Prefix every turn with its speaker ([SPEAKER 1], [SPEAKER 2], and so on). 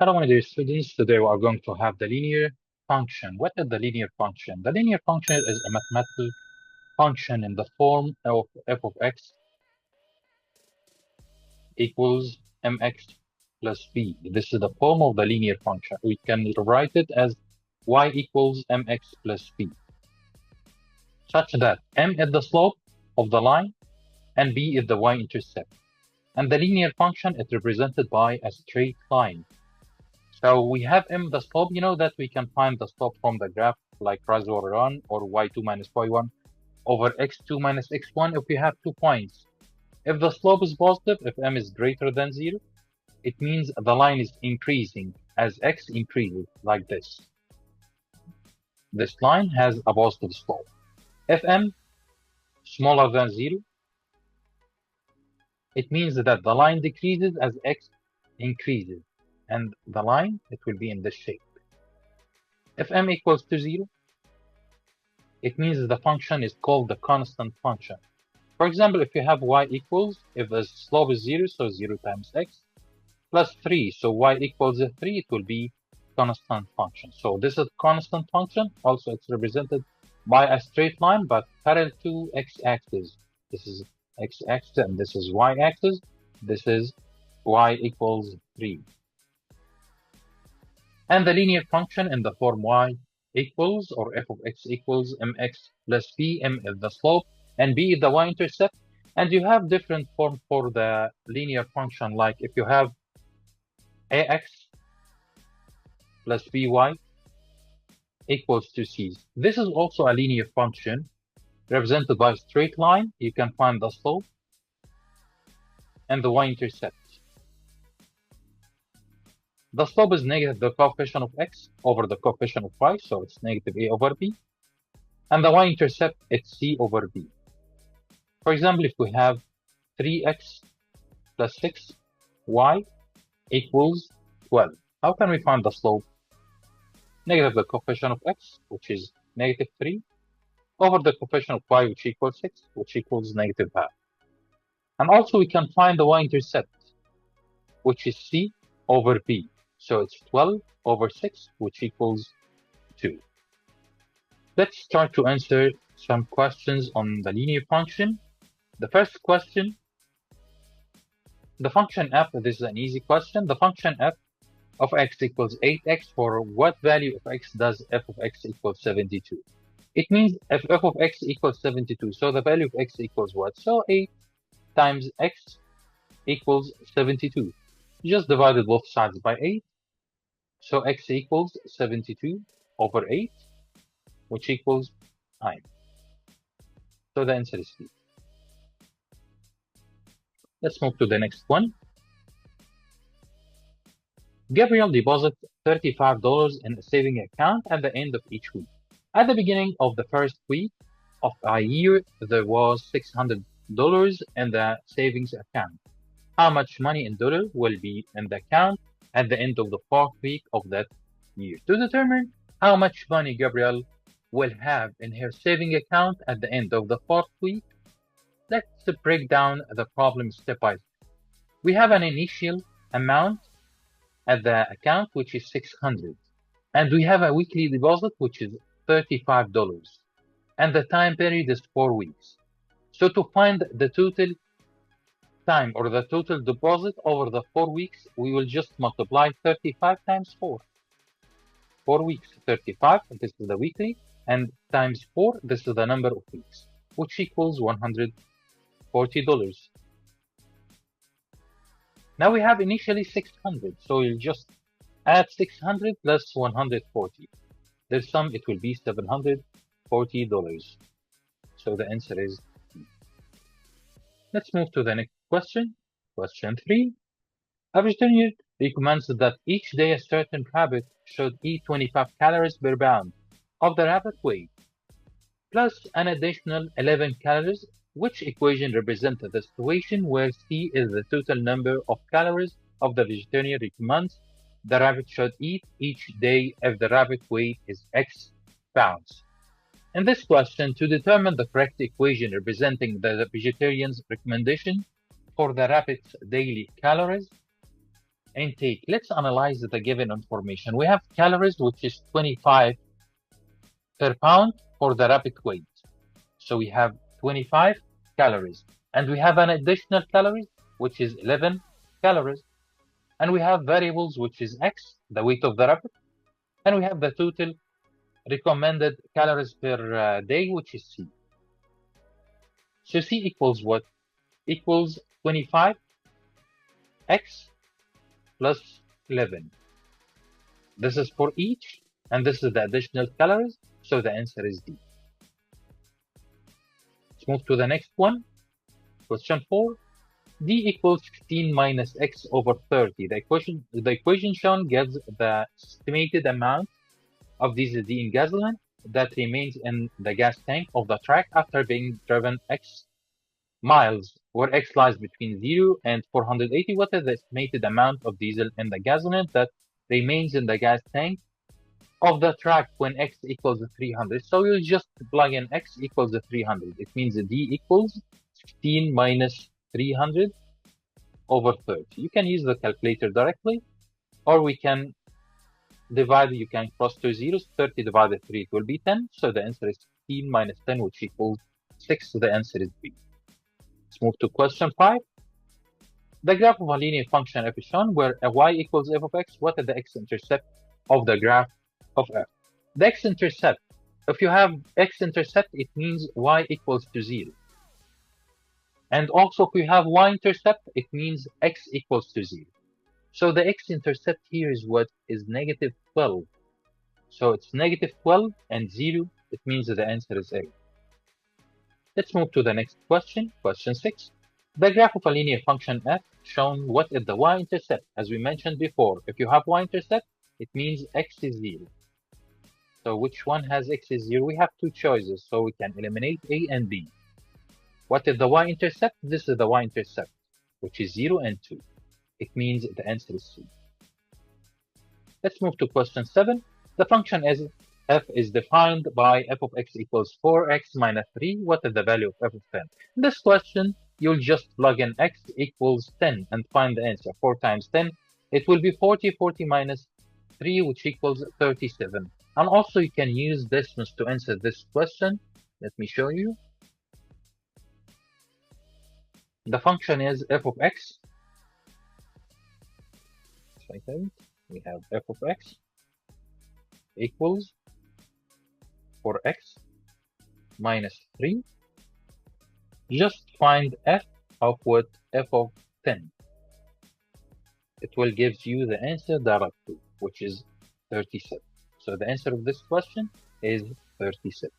[SPEAKER 1] Hello, my dear students. Today we are going to have the linear function. What is the linear function? The linear function is a mathematical function in the form of f of x equals mx plus b. This is the form of the linear function. We can write it as y equals mx plus b, such that m is the slope of the line and b is the y-intercept. And the linear function is represented by a straight line. So we have m the slope, you know that we can find the slope from the graph like rise or run or y2 minus y1 over x2 minus x1 if we have 2 points. If the slope is positive, if m is greater than 0, it means the line is increasing as x increases like this. This line has a positive slope. If m smaller than 0, it means that the line decreases as x increases. And the line, it will be in this shape. If m equals to 0, it means the function is called the constant function. For example, if you have y equals, if the slope is 0, so 0 times x, plus 3, so y equals 3, it will be constant function. So this is constant function. Also, it's represented by a straight line, but parallel to x-axis. This is x-axis, and this is y-axis. This is y equals 3. And the linear function in the form y equals, or f of x equals mx plus b, m is the slope, and b is the y-intercept. And you have different form for the linear function, like if you have ax plus by equals to c. This is also a linear function represented by a straight line. You can find the slope and the y-intercept. The slope is negative the coefficient of x over the coefficient of y, so it's negative a over b. And the y-intercept, it's c over b. For example, if we have 3x plus 6y equals 12, how can we find the slope? Negative the coefficient of x, which is negative 3, over the coefficient of y, which equals 6, which equals negative half. And also we can find the y-intercept, which is c over b. So it's 12 over 6, which equals 2. Let's start to answer some questions on the linear function. The first question, the function f, this is an easy question. The function f of x equals 8x, for what value of x does f of x equals 72? It means if f of x equals 72, so the value of x equals what? So 8 times x equals 72. Just divided both sides by 8. So x equals 72 over 8, which equals 9. So the answer is B. Let's move to the next one. Gabriel deposits $35 in a saving account at the end of each week. At the beginning of the first week of a year, there was $600 in the savings account. How much money in dollars will be in the account at the end of the fourth week of that year? To determine how much money Gabriel will have in her saving account at the end of the fourth week, let's break down the problem step by step. We have an initial amount at the account, which is 600, and we have a weekly deposit, which is $35, and the time period is 4 weeks. So to find the total time or the total deposit over the 4 weeks, we will just multiply 35 times 4. 4 weeks, 35, this is the weekly, and times 4, this is the number of weeks, which equals $140. Now we have initially 600, so you'll just add 600 plus 140. The sum, it will be $740. So the answer is B. Let's move to the next question. Question 3. A vegetarian recommends that each day a certain rabbit should eat 25 calories per pound of the rabbit weight, plus an additional 11 calories. Which equation represents the situation where C is the total number of calories of the vegetarian recommends the rabbit should eat each day if the rabbit weight is X pounds? In this question, to determine the correct equation representing the vegetarian's recommendation for the rabbit's daily calories, intake. Let's analyze the given information. We have calories, which is 25 per pound for the rapid weight. So we have 25 calories. And we have an additional calories, which is 11 calories. And we have variables, which is X, the weight of the rapid. And we have the total recommended calories per day, which is C. So C equals what? Equals 25 X plus 11. This is for each, and this is the additional calories, so the answer is D. Let's move to the next one. Question 4. D equals 15 minus X over 30. The equation shown gives the estimated amount of diesel D in gasoline that remains in the gas tank of the truck after being driven X miles, where X lies between 0 and 480. What is the estimated amount of diesel in the gasoline that remains in the gas tank of the truck when X equals 300? So you just plug in X equals 300. It means D equals 15 minus 300 over 30. You can use the calculator directly, or we can divide. You can cross two zeros. 30 divided 3, it will be 10. So the answer is 15 minus 10, which equals 6. So the answer is B. Let's move to question 5. The graph of a linear function f is shown where a y equals f of x. What is the x-intercept of the graph of f? The x-intercept, if you have x-intercept, it means y equals to 0. And also if we have y-intercept, it means x equals to 0. So the x-intercept here is what is negative 12. So it's negative 12 and 0. It means that the answer is A. Let's move to the next question, question 6. The graph of a linear function f shown what is the y-intercept? As we mentioned before, if you have y-intercept, it means x is 0. So which one has x is 0? We have two choices, so we can eliminate A and B. What is the y-intercept? This is the y-intercept, which is 0 and 2. It means the answer is C. Let's move to question 7. The function as f is defined by f of x equals 4x minus 3. What is the value of f of 10? In this question, you'll just plug in x equals 10 and find the answer. 4 times 10, it will be 40. 40 minus 3, which equals 37. And also you can use decimals to answer this question. Let me show you. The function is f of x. We have f of x equals 4x minus 3. Just find f of what? F of 10. It will give you the answer directly, which is 37. So the answer of this question is 37.